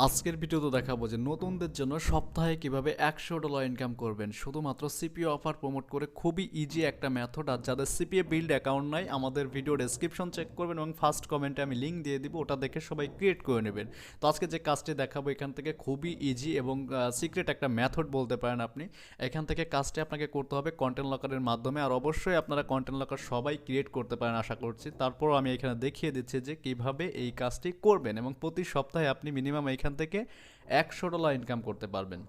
আজকের ভিডিওতে দেখাবো যে নতুনদের জন্য সপ্তাহে কিভাবে $100 ইনকাম করবেন শুধুমাত্র সিপিএ অফার প্রমোট করে। খুবই ইজি একটা মেথড। আর যাদের সিপিএ বিল্ড অ্যাকাউন্ট নাই আমাদের ভিডিও ডেসক্রিপশন চেক করবেন এবং ফার্স্ট কমেন্টে আমি লিঙ্ক দিয়ে দিব, ওটা দেখে সবাই ক্রিয়েট করে নেবেন। তো আজকে যে কাজটি দেখাবো এখান থেকে খুবই ইজি এবং সিক্রেট একটা মেথড বলতে পারেন আপনি। এখান থেকে কাজটি আপনাকে করতে হবে কন্টেন্ট লকারের মাধ্যমে। আর অবশ্যই আপনারা কন্টেন্ট লকার সবাই ক্রিয়েট করতে পারেন আশা করছি। তারপর আমি এখানে দেখিয়ে দিচ্ছি যে কিভাবে এই কাজটি করবেন এবং প্রতি সপ্তাহে আপনি মিনিমাম এখান থেকে $100 ইনকাম করতে পারবেন।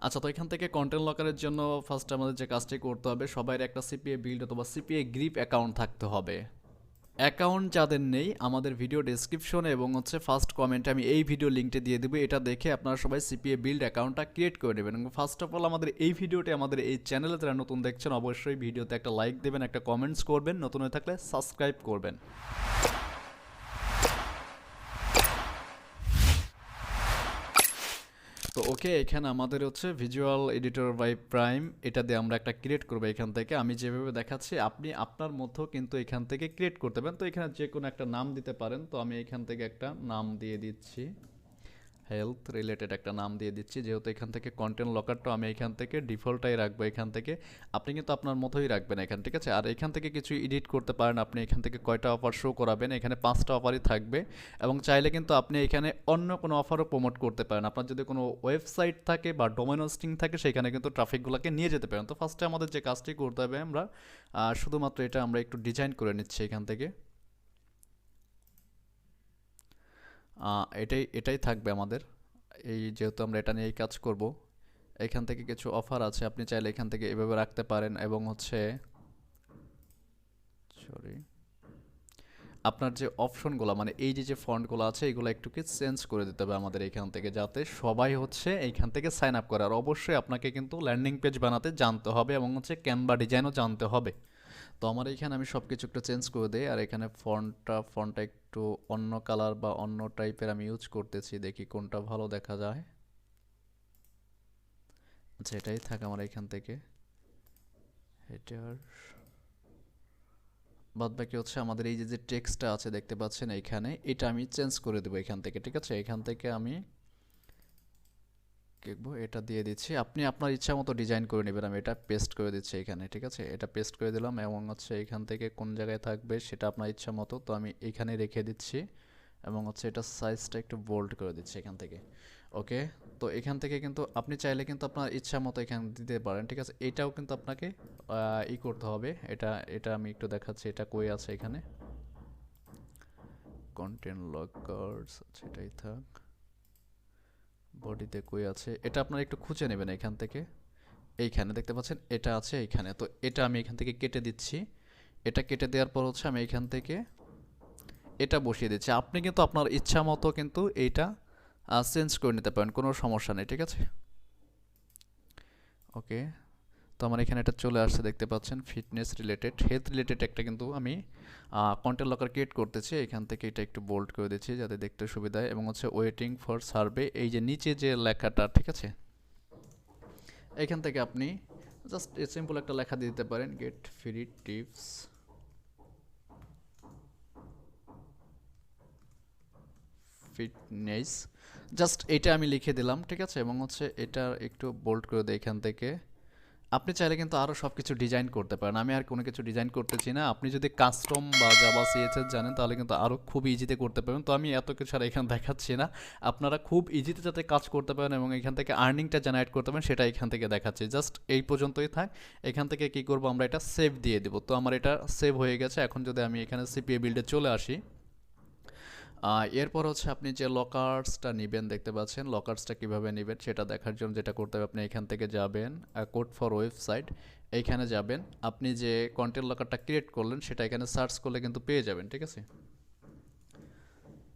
আচ্ছা, তো এখান থেকে কন্টেন্ট লকারের জন্য ফার্স্ট আমাদের যে কাজটি করতে হবে, সবাই একটা সিপিএ বিল্ড অথবা সিপিএ গ্রিপ অ্যাকাউন্ট থাকতে হবে। অ্যাকাউন্ট যাদের নেই আমাদের ভিডিও ডেসক্রিপশনে এবং ফার্স্ট কমেন্টে আমি এই ভিডিও লিঙ্কটা দিয়ে দেবো, এটা দেখে আপনারা সবাই সিপিএ বিল্ড অ্যাকাউন্টটা ক্রিয়েট করে নেবেন। এবং ফার্স্ট অফ অল আমাদের এই ভিডিওটি আমাদের এই চ্যানেলে যারা নতুন দেখছেন অবশ্যই ভিডিওতে একটা লাইক দেবেন, একটা কমেন্টস করবেন, নতুন হয়ে থাকলে সাবস্ক্রাইব করবেন। তো ওকে, এখানে আমাদের ভিজুয়াল এডিটর বাই প্রাইম, এটা দিয়ে আমরা একটা ক্রিয়েট করবো। এখান থেকে আমি যেভাবে দেখাচ্ছি আপনি আপনার মতো কিন্তু এখান থেকে ক্রিয়েট করতে পারেন। তো এখানে যে কোনো একটা নাম দিতে পারেন। তো আমি এখান থেকে একটা নাম দিয়ে দিচ্ছি, হেলথ রিলেটেড একটা নাম দিয়ে দিচ্ছি। যেহেতু এখান থেকে কন্টেন্ট লকারটা আমি এখান থেকে ডিফল্টটাই রাখবো। এখান থেকে আপনি কিন্তু আপনার মতোই রাখবেন এখান, ঠিক আছে। আর এখান থেকে কিছু এডিট করতে পারেন আপনি। এখান থেকে কয়টা অফার শো করাবেন, এখানে 5টা অফারই থাকবে। এবং চাইলে কিন্তু আপনি এখানে অন্য কোনো অফারও প্রমোট করতে পারেন। আপনার যদি কোনো ওয়েবসাইট থাকে বা ডোমেন হোস্টিং থাকে সেখানে কিন্তু ট্রাফিকগুলোকে নিয়ে যেতে পারেন। তো ফার্স্টে আমাদের যে কাজটি করতে হবে, আমরা শুধুমাত্র এটা আমরা একটু ডিজাইন করে নিচ্ছি এখান থেকে। এটাই এটাই থাকবে আমাদের। এই যেহেতু আমরা এটা নিয়েই কাজ করব, এখান থেকে কিছু অফার আছে, আপনি চাইলে এখান থেকে এভাবে রাখতে পারেন। এবং সরি, আপনার যে অপশনগুলো মানে এই যে যে ফন্টগুলো আছে এগুলো একটু কি চেঞ্জ করে দিতে হবে আমাদের এখান থেকে, যাতে সবাই এইখান থেকে সাইন আপ করে। আর অবশ্যই আপনাকে কিন্তু ল্যান্ডিং পেজ বানাতে জানতে হবে এবং ক্যানভা ডিজাইনও জানতে হবে। তো আমার এখানে আমি সব কিছু একটু চেঞ্জ করে দিই। আর এখানে ফন্টটা একটু অন্য কালার বা অন্য টাইপের আমি ইউজ করতেছি, দেখি কোনটা ভালো দেখা যায়। আচ্ছা, এটাই থাক আমার এখান থেকে। এটার বাদ বাকি আমাদের এই যে যে টেক্সটটা আছে দেখতে পাচ্ছেন এইখানে, এটা আমি চেঞ্জ করে দেবো এখান থেকে, ঠিক আছে। এখান থেকে আমি দেখবো এটা দিয়ে দিচ্ছি, আপনি আপনার ইচ্ছা মতো ডিজাইন করে নেবেন। আমি এটা পেস্ট করে দিচ্ছি এখানে, ঠিক আছে। এটা পেস্ট করে দিলাম এবং এখান থেকে কোন জায়গায় থাকবে সেটা আপনার ইচ্ছা মতো। তো আমি এখানে রেখে দিচ্ছি এবং এটা সাইজটা একটু বোল্ড করে দিচ্ছি এখান থেকে। ওকে, তো এখান থেকে কিন্তু আপনি চাইলে কিন্তু আপনার ইচ্ছা মতো এখানে দিতে পারেন, ঠিক আছে। এটাও কিন্তু আপনাকে করতে হবে। এটা এটা আমি একটু দেখাচ্ছি, এটা কই আছে এখানে কন্টেন্ট লকার্স, আচ্ছা এটাই থাক। বডিতে কই আছে এটা আপনারা একটু খুঁজে নেবেন এখান থেকে। এইখানে দেখতে পাচ্ছেন এটা আছে এইখানে। তো এটা আমি এখান থেকে কেটে দিচ্ছি। এটা কেটে দেওয়ার পর আমি এখান থেকে এটা বসিয়ে দিচ্ছি। আপনি কিন্তু আপনার ইচ্ছা মতো কিন্তু এইটা চেঞ্জ করে নিতে পারেন, কোনো সমস্যা নেই, ঠিক আছে। ওকে, তো আমার এখানে এটা চলে আসছে দেখতে পাচ্ছেন, ফিটনেস রিলেটেড হেলথ রিলেটেড একটা কিন্তু আমি কন্টেন্ট লকার ক্রিয়েট করতেছি। এখান থেকে এটা একটু বোল্ড করে দিচ্ছি যাতে দেখতে সুবিধা হয়। এবং ওয়েটিং ফর সার্ভে, এই যে নিচে যে লেখাটা, ঠিক আছে, এখান থেকে আপনি জাস্ট সিম্পল একটা লেখা দিয়ে দিতে পারেন, gate free tips fitness, just এটা আমি লিখে দিলাম, ঠিক আছে। এবং এটা একটু বোল্ড করে দিই এখান থেকে। আপনি চাইলে কিন্তু আরও সব কিছু ডিজাইন করতে পারেন, আমি আর কোনো কিছু ডিজাইন করতেছি না। আপনি যদি কাস্টম বা জাভা সিএসএস জানেন তাহলে কিন্তু আরও খুব ইজিতে করতে পারবেন। তো আমি এত কিছু আর এখানে দেখাচ্ছি না, আপনারা খুব ইজিতে যাতে কাজ করতে পারেন এবং এখান থেকে আর্নিংটা জেনারেট করতে পারেন সেটা এখান থেকে দেখাচ্ছি। জাস্ট এই পর্যন্তই থাক। এখান থেকে কি করব, আমরা এটা সেভ দিয়ে দেবো। তো আমার এটা সেভ হয়ে গেছে। এখন যদি আমি এখানে সিপিএ বিল্ডে চলে আসি, এরপর আপনি যে লকার্সটা নেবেন দেখতে পাচ্ছেন, লকার্সটা কিভাবে নেবেন সেটা দেখার জন্য যেটা করতে হবে, আপনি এখান থেকে যাবেন কোড ফর ওয়েবসাইট, এইখানে যাবেন। আপনি যে কন্টেন্ট লকারটা ক্রিয়েট করলেন সেটা এখানে সার্চ করলে কিন্তু পেয়ে যাবেন, ঠিক আছে।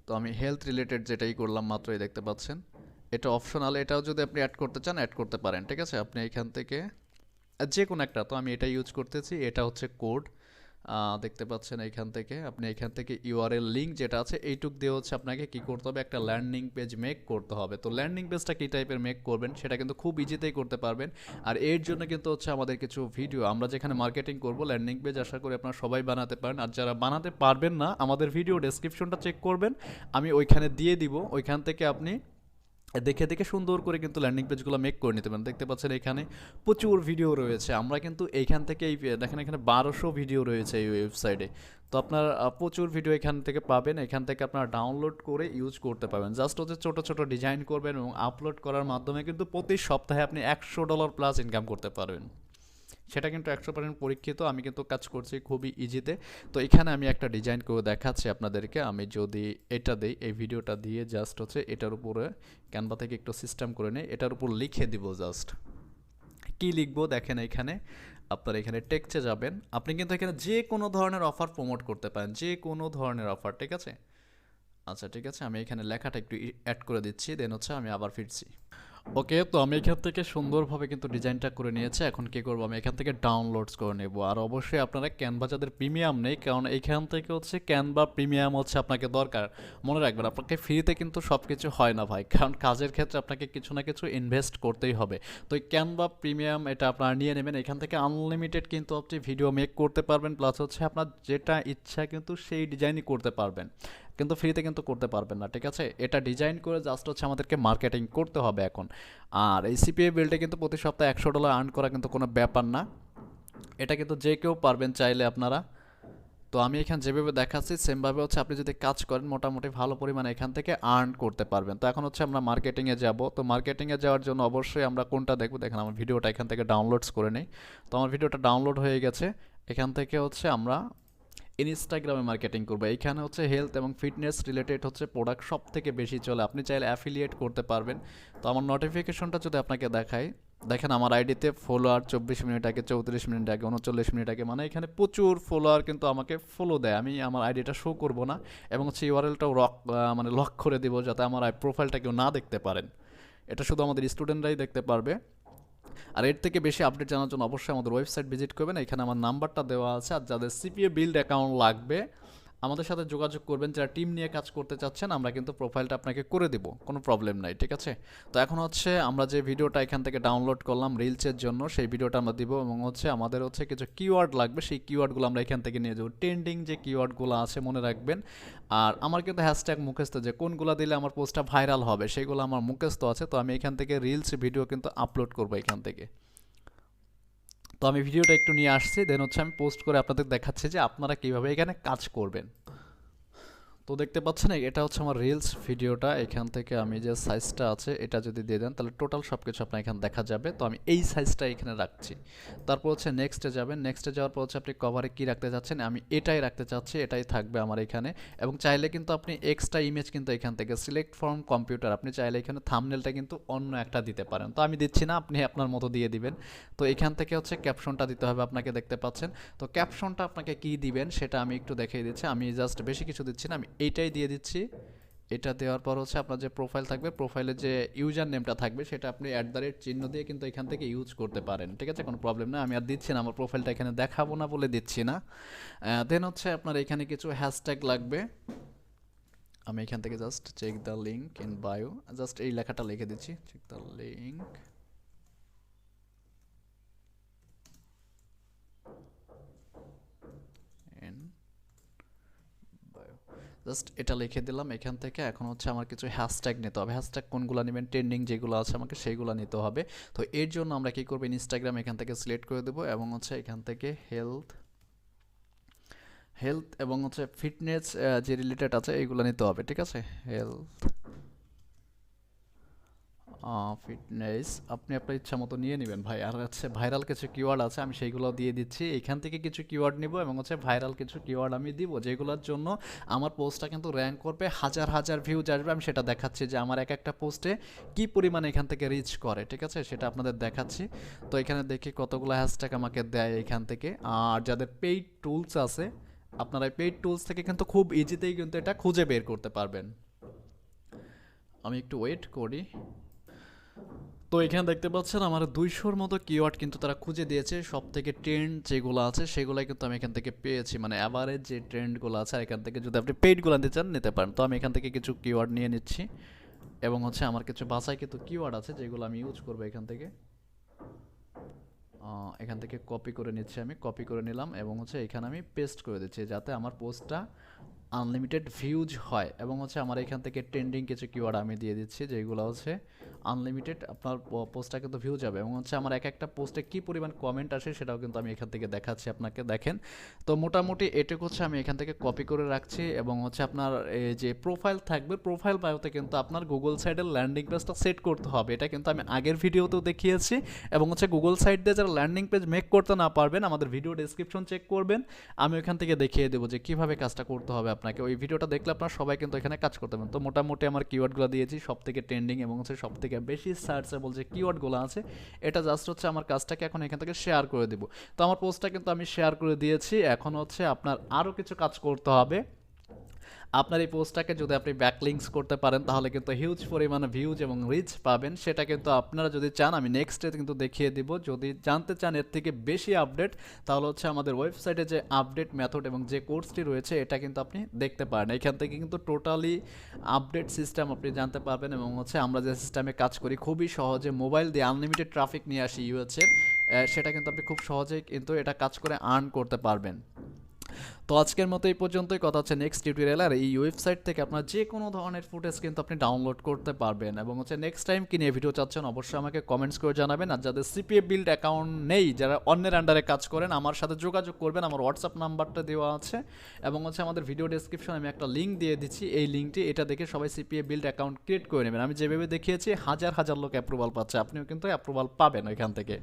তো আমি হেলথ রিলেটেড যেটাই করলাম মাত্রই দেখতে পাচ্ছেন, এটা অপশনাল। এটাও যদি আপনি অ্যাড করতে চান অ্যাড করতে পারেন, ঠিক আছে। আপনি এখান থেকে যে কোনো একটা, তো আমি এটা ইউজ করতেছি। এটা কোড, দেখতে পাচ্ছেন এখান থেকে আপনি এখান থেকে ইউআরএল লিঙ্ক যেটা আছে এইটুক দিয়ে হচ্ছে আপনাকে কি করতে হবে, একটা ল্যান্ডিং পেজ মেক করতে হবে। তো ল্যান্ডিং পেজটা কী টাইপের মেক করবেন সেটা কিন্তু খুব ইজিতেই করতে পারবেন। আর এর জন্য কিন্তু হচ্ছে আমাদের কিছু ভিডিও, আমরা যেখানে মার্কেটিং করব ল্যান্ডিং পেজ আশা করি আপনারা সবাই বানাতে পারেন। আর যারা বানাতে পারবেন না আমাদের ভিডিও ডেসক্রিপশনটা চেক করবেন, আমি ওইখানে দিয়ে দিব, ওইখান থেকে আপনি দেখে দেখে সুন্দর করে কিন্তু ল্যান্ডিং পেজগুলো মেক করে নিতে পারেন। দেখতে পাচ্ছেন এখানে প্রচুর ভিডিও রয়েছে, আমরা কিন্তু এইখান থেকে এই দেখেন এখানে 1200 ভিডিও রয়েছে এই ওয়েবসাইটে। তো আপনার প্রচুর ভিডিও এখান থেকে পাবেন, এখান থেকে আপনারা ডাউনলোড করে ইউজ করতে পারবেন। জাস্ট হচ্ছে ছোটো ছোটো ডিজাইন করবেন এবং আপলোড করার মাধ্যমে কিন্তু প্রতি সপ্তাহে আপনি $100 প্লাস ইনকাম করতে পারবেন। সেটা কিন্তু 100% পরীক্ষিত, আমি কিন্তু কাজ করছি খুবই ইজিতে। তো এখানে আমি একটা ডিজাইন করে দেখাচ্ছি আপনাদেরকে। আমি যদি এটা দিই, এই ভিডিওটা দিয়ে জাস্ট হচ্ছে এটার উপরে ক্যানভা থেকে একটু সিস্টেম করে নেই, এটার উপর লিখে দিব। জাস্ট কি লিখবো দেখেন, এখানে আপনার এখানে টেক্সটে যাবেন, আপনি কিন্তু এখানে যে কোনো ধরনের অফার প্রমোট করতে পারেন, যে কোনো ধরনের অফার, ঠিক আছে? আচ্ছা ঠিক আছে, আমি এখানে লেখাটা একটু অ্যাড করে দিচ্ছি, দেন হচ্ছে আমি আবার ফিরছি। ওকে, তো আমি এখান থেকে সুন্দরভাবে কিন্তু ডিজাইনটা করে নিয়েছি। এখন কি করব, আমি এখান থেকে ডাউনলোডস করে নেব। আর অবশ্যই আপনারা ক্যানভা যাদের প্রিমিয়াম নেই, কারণ এখান থেকে হচ্ছে ক্যানভা প্রিমিয়াম হচ্ছে আপনাকে দরকার। মনে রাখবেন আপনাকে ফ্রিতে কিন্তু সব কিছু হয় না ভাই, কারণ কাজের ক্ষেত্রে আপনাকে কিছু না কিছু ইনভেস্ট করতেই হবে। তো এই ক্যানভা প্রিমিয়াম এটা আপনারা নিয়ে নেবেন, এখান থেকে আনলিমিটেড কিন্তু আপনি ভিডিও মেক করতে পারবেন, প্লাস হচ্ছে আপনার যেটা ইচ্ছা কিন্তু সেই ডিজাইনই করতে পারবেন, কিন্তু ফ্রিতে কিন্তু করতে পারবেন না, ঠিক আছে? এটা ডিজাইন করে জাস্ট হচ্ছে আমাদেরকে মার্কেটিং করতে হবে এখন। আর এই সিপিএ বিল্ডে কিন্তু প্রতি সপ্তাহে $100 আর্ন করা কিন্তু কোনো ব্যাপার না, এটা কিন্তু যে কেউ পারবেন চাইলে আপনারা। তো আমি এখানে যেভাবে দেখাচ্ছি সেমভাবে হচ্ছে আপনি যদি কাজ করেন মোটামুটি ভালো পরিমাণে এখান থেকে আর্ন করতে পারবেন। তো এখন হচ্ছে আমরা মার্কেটিংয়ে যাব। তো মার্কেটিংয়ে যাওয়ার জন্য অবশ্যই আমরা কোনটা দেখব, দেখেন আমার ভিডিওটা এখান থেকে ডাউনলোডস করে নেই। তো আমার ভিডিওটা ডাউনলোড হয়ে গেছে, এখান থেকে হচ্ছে আমরা ইনস্টাগ্রামে মার্কেটিং করবো। এইখানে হচ্ছে হেলথ এবং ফিটনেস রিলেটেড হচ্ছে প্রোডাক্ট সব থেকে বেশি চলে, আপনি চাইলে অ্যাফিলিয়েট করতে পারবেন। তো আমার নোটিফিকেশনটা যদি আপনাকে দেখাই, দেখেন আমার আইডিতে ফলোয়ার 24 মিনিট আগে, 34 মিনিট আগে, 39 মিনিট আগে, মানে এখানে প্রচুর ফলোয়ার কিন্তু আমাকে ফলো দেয়। আমি আমার আইডিটা শো করব না এবং হচ্ছে ইউআরএলটাও মানে লক করে দিব যাতে আমার প্রোফাইলটা কেউ না দেখতে পারেন, এটা শুধু আমাদের স্টুডেন্টরাই দেখতে পারবে। আর এর থেকে বেশি আপডেট জানার জন্য অবশ্যই আমাদের ওয়েবসাইট ভিজিট করবেন, এখানে আমার নাম্বারটা দেওয়া আছে। আর যাদের সিপিএ বিল্ড অ্যাকাউন্ট লাগবে আমাদের সাথে যোগাযোগ করবেন, যারা টিম নিয়ে কাজ করতে চাচ্ছেন, আমরা কিন্তু প্রোফাইলটা আপনাকে করে দিব, কোনো প্রবলেম নাই, ঠিক আছে? তো এখন হচ্ছে আমরা যে ভিডিওটা এখান থেকে ডাউনলোড করলাম রিলসের জন্য, সেই ভিডিওটা আমরা দিব এবং হচ্ছে আমাদের হচ্ছে কিছু কিওয়ার্ড লাগবে, সেই কিওয়ার্ডগুলো আমরা এখান থেকে নিয়ে যাবো। ট্রেন্ডিং যে কিওয়ার্ডগুলো আছে মনে রাখবেন। আর আমার কিন্তু হ্যাশট্যাগ মুখস্থ, যে কোনগুলো দিলে আমার পোস্টটা ভাইরাল হবে সেগুলো আমার মুখস্থ আছে। তো আমি এখান থেকে রিলস ভিডিও কিন্তু আপলোড করবো এখান থেকে। তো আমি ভিডিওটা একটু নিয়ে আসছি, দেন হচ্ছে আমি পোস্ট করে আপনাদের দেখাচ্ছি যে আপনারা কীভাবে এখানে কাজ করবেন। তো দেখতে পাচ্ছেন এটা হচ্ছে আমার রিলস ভিডিওটা, এখান থেকে আমি যে সাইজটা আছে এটা যদি দিয়ে দেন তাহলে টোটাল সব কিছু আপনার এখানে দেখা যাবে। তো আমি এই সাইজটা এখানে রাখছি। তারপর হচ্ছে নেক্সটে যাবেন, নেক্সটে যাওয়ার পর হচ্ছে আপনি কভারে কী রাখতে চাচ্ছেন, আমি এটাই রাখতে চাচ্ছি, এটাই থাকবে আমার এখানে। এবং চাইলে কিন্তু আপনি এক্সট্রা ইমেজ কিন্তু এখান থেকে সিলেক্ট ফ্রম কম্পিউটার, আপনি চাইলে এখানে থাম্বনেলটা কিন্তু অন্য একটা দিতে পারেন। তো আমি দিচ্ছি না, আপনি আপনার মতো দিয়ে দিবেন। তো এখান থেকে হচ্ছে ক্যাপশনটা দিতে হবে আপনাকে, দেখতে পাচ্ছেন। তো ক্যাপশনটা আপনাকে কী দিবেন সেটা আমি একটু দেখিয়ে দিচ্ছি, আমি জাস্ট বেশি কিছু দিচ্ছি না, আমি এইটাই দিয়ে দিচ্ছি। এটা দেওয়ার পর হচ্ছে আপনার যে প্রোফাইল থাকবে, প্রোফাইলে যে ইউজার নেমটা থাকবে সেটা আপনি @ দিয়ে কিন্তু এখান থেকে ইউজ করতে পারেন, ঠিক আছে? কোনো প্রবলেম না, আমি আর দিচ্ছি না, আমার প্রোফাইলটা এখানে দেখাবো না বলে দিচ্ছি না। দেন হচ্ছে আপনার এখানে কিছু হ্যাশট্যাগ লাগবে, আমি এখান থেকে just check the link in bio, just এই লেখাটা লিখে দিচ্ছি, check the link in bio, just এটা লিখে দিলাম এখান থেকে। এখন হচ্ছে আমার কিছু হ্যাশট্যাগ নিতে হবে, হ্যাশট্যাগ কোনগুলো নেবেন, ট্রেন্ডিং যেগুলো আছে আমাকে সেইগুলো নিতে হবে। তো এর জন্য আমরা কী করবো, ইনস্টাগ্রাম এখান থেকে সিলেক্ট করে দেবো এবং হচ্ছে এখান থেকে হেলথ এবং হচ্ছে ফিটনেস যে রিলেটেড আছে এইগুলো নিতে হবে, ঠিক আছে? হেলথ ফিটনেস আপনি আপনার ইচ্ছা মতো নিয়ে নেবেন ভাই। আর হচ্ছে ভাইরাল কিছু কিওয়ার্ড আছে আমি সেইগুলো দিয়ে দিচ্ছি, এখান থেকে কিছু কিওয়ার্ড নিব এবং হচ্ছে ভাইরাল কিছু কিওয়ার্ড আমি দিব, যেগুলোর জন্য আমার পোস্টটা কিন্তু র্যাঙ্ক করবে, হাজার হাজার ভিউজ আসবে। আমি সেটা দেখাচ্ছি যে আমার এক একটা পোস্টে কী পরিমাণে এখান থেকে রিচ করে, ঠিক আছে? সেটা আপনাদের দেখাচ্ছি। তো এখানে দেখি কতগুলো হ্যাশট্যাগ আমাকে দেয় এখান থেকে। আর যাদের পেইড টুলস আছে, আপনারা পেইড টুলস থেকে কিন্তু খুব ইজিতেই কিন্তু এটা খুঁজে বের করতে পারবেন। আমি একটু ওয়েট করি। তো এখানে দেখতে পাচ্ছেন আমার 200-র মতো কিওয়ার্ড কিন্তু তারা খুঁজে দিয়েছে, সব থেকে ট্রেন্ড যেগুলো আছে সেগুলাই কিন্তু আমি এখান থেকে পেয়েছি, মানে অ্যাভারেজ যে ট্রেন্ডগুলো আছে এখান থেকে যদি আপনি পেইডগুলো নিতে চান নিতে পারেন। তো আমি এখান থেকে কিছু কিওয়ার্ড নিয়ে নিচ্ছি এবং হচ্ছে আমার কিছু বাছাই কিন্তু কিওয়ার্ড আছে যেগুলো আমি ইউজ করবো এখান থেকে। এখান থেকে কপি করে নিচ্ছি, আমি কপি করে নিলাম এবং হচ্ছে এখানে আমি পেস্ট করে দিচ্ছি যাতে আমার পোস্টটা আনলিমিটেড ভিউজ হয়। এবং হচ্ছে আমার এখান থেকে ট্রেন্ডিং কিছু কিওয়ার্ড আমি দিয়ে দিচ্ছি যেগুলো হচ্ছে আনলিমিটেড আপনার পোস্টটা কিন্তু ভিউ যাবে। এবং হচ্ছে আমার এক একটা পোস্টে কী পরিমাণ কমেন্ট আসে সেটাও কিন্তু আমি এখান থেকে দেখাচ্ছি আপনাকে, দেখেন। তো মোটামুটি এটুকু হচ্ছে আমি এখান থেকে কপি করে রাখছি। এবং হচ্ছে আপনার এই যে প্রোফাইল থাকবে, প্রোফাইল বায়োতে কিন্তু আপনার গুগল সাইটের ল্যান্ডিং পেজটা সেট করতে হবে। এটা কিন্তু আমি আগের ভিডিওতেও দেখিয়েছি। এবং হচ্ছে গুগল সাইট দিয়ে যারা ল্যান্ডিং পেজ মেক করতে না পারবেন আমাদের ভিডিও ডেসক্রিপশন চেক করবেন, আমি ওইখান থেকে দেখিয়ে দেবো যে কীভাবে কাজটা করতে হবে আপনাকে। ওই ভিডিওটা দেখলে আপনারা সবাই কিন্তু এখানে কাজ করতে পারবেন। তো মোটামুটি আমার কিওয়ার্ডগুলো দিয়েছি সব থেকে ট্রেন্ডিং এবং হচ্ছে সব থেকে বেশি সার্চেবল যে কিওয়ার্ডগুলো আছে, এটা জাস্ট হচ্ছে আমার কাজটাকে এখন এখান থেকে শেয়ার করে দেবো। তো আমার পোস্টটা কিন্তু আমি শেয়ার করে দিয়েছি। এখন হচ্ছে আপনার আরও কিছু কাজ করতে হবে। আপনার এই পোস্টটাকে যদি আপনি ব্যাকলিংকস করতে পারেন তাহলে কিন্তু হিউজ পরিমাণে ভিউজ এবং রিচ পাবেন। সেটা কিন্তু আপনারা যদি চান আমি নেক্সটে কিন্তু দেখিয়ে দিব। যদি জানতে চান এর থেকে বেশি আপডেট তাহলে হচ্ছে আমাদের ওয়েবসাইটে যে আপডেট মেথড এবং যে কোর্সটি রয়েছে এটা কিন্তু আপনি দেখতে পারেন। এখান থেকে কিন্তু টোটালি আপডেট সিস্টেম আপনি জানতে পারবেন। এবং হচ্ছে আমরা যে সিস্টেমে কাজ করি খুবই সহজে মোবাইল দিয়ে আনলিমিটেড ট্রাফিক নিয়ে আসি ইউএসের, সেটা কিন্তু আপনি খুব সহজেই কিন্তু এটা কাজ করে আর্ন করতে পারবেন। তো আজকের মতো এই পর্যন্তই, কথা হচ্ছে নেক্সট টিউটোরিয়ালে। আর এই ওয়েবসাইট থেকে আপনার যে কোনো ধরনের ফুটেজ কিন্তু আপনি ডাউনলোড করতে পারবেন। এবং হচ্ছে নেক্সট টাইম কি নিয়ে ভিডিও চাচ্ছেন অবশ্যই আমাকে কমেন্টস করে জানাবেন। আর যাদের সিপিএ বিল্ড অ্যাকাউন্ট নেই, যারা অন্যের আন্ডারে কাজ করেন, আমার সাথে যোগাযোগ করবেন। আমার হোয়াটসঅ্যাপ নাম্বারটা দেওয়া আছে এবং হচ্ছে আমাদের ভিডিও ডেসক্রিপশনে আমি একটা লিঙ্ক দিয়ে দিচ্ছি। এই লিঙ্কটি এটা দেখে সবাই সিপিএ বিল্ড অ্যাকাউন্ট ক্রিয়েট করে নেবেন। আমি যেভাবে দেখিয়েছি হাজার হাজার লোক অ্যাপ্রুভাল পাচ্ছে, আপনিও কিন্তু অ্যাপ্রুভাল পাবেন এখান থেকে।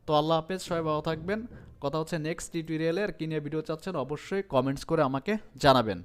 তো আল্লাহ হাফেজ, সবাই ভালো থাকবেন। কথা হচ্ছে নেক্সট টিউটোরিয়ালে আর কি নিয়ে ভিডিও চাচ্ছেন অবশ্যই কমেন্টস করে আমাকে জানাবেন।